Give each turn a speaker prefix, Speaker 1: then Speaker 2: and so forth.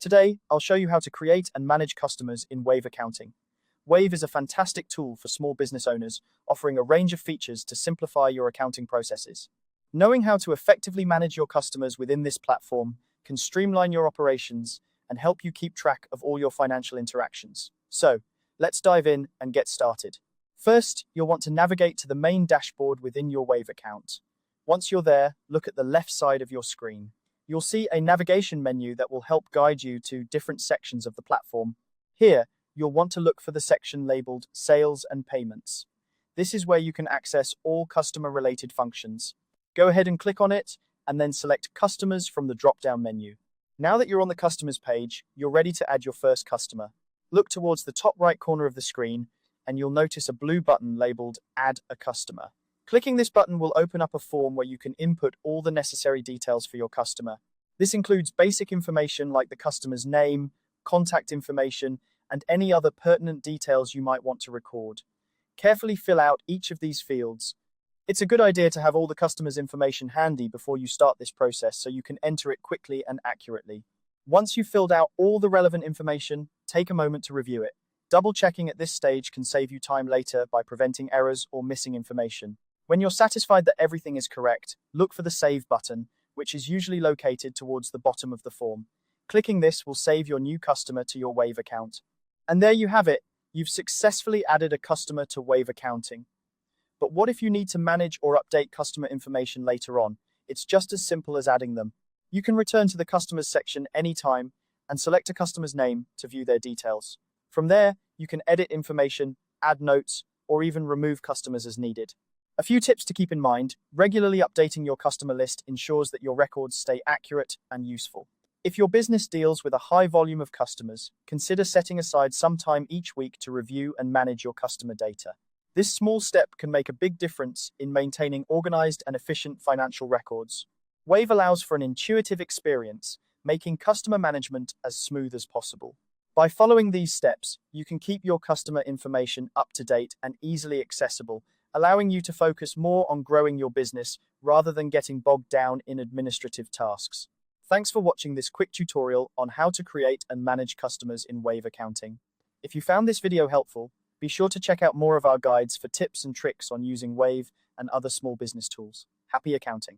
Speaker 1: Today, I'll show you how to create and manage customers in Wave Accounting. Wave is a fantastic tool for small business owners, offering a range of features to simplify your accounting processes. Knowing how to effectively manage your customers within this platform can streamline your operations and help you keep track of all your financial interactions. So, let's dive in and get started. First, you'll want to navigate to the main dashboard within your Wave account. Once you're there, look at the left side of your screen. You'll see a navigation menu that will help guide you to different sections of the platform. Here, you'll want to look for the section labeled Sales and Payments. This is where you can access all customer-related functions. Go ahead and click on it, and then select Customers from the drop-down menu. Now that you're on the Customers page, you're ready to add your first customer. Look towards the top right corner of the screen, and you'll notice a blue button labeled Add a Customer. Clicking this button will open up a form where you can input all the necessary details for your customer. This includes basic information like the customer's name, contact information, and any other pertinent details you might want to record. Carefully fill out each of these fields. It's a good idea to have all the customer's information handy before you start this process so you can enter it quickly and accurately. Once you've filled out all the relevant information, take a moment to review it. Double-checking at this stage can save you time later by preventing errors or missing information. When you're satisfied that everything is correct, look for the Save button, which is usually located towards the bottom of the form. Clicking this will save your new customer to your Wave account. And there you have it. You've successfully added a customer to Wave Accounting. But what if you need to manage or update customer information later on? It's just as simple as adding them. You can return to the Customers section anytime and select a customer's name to view their details. From there, you can edit information, add notes, or even remove customers as needed. A few tips to keep in mind: regularly updating your customer list ensures that your records stay accurate and useful. If your business deals with a high volume of customers, consider setting aside some time each week to review and manage your customer data. This small step can make a big difference in maintaining organized and efficient financial records. Wave allows for an intuitive experience, making customer management as smooth as possible. By following these steps, you can keep your customer information up to date and easily accessible, allowing you to focus more on growing your business rather than getting bogged down in administrative tasks. Thanks for watching this quick tutorial on how to create and manage customers in Wave Accounting. If you found this video helpful, be sure to check out more of our guides for tips and tricks on using Wave and other small business tools. Happy accounting!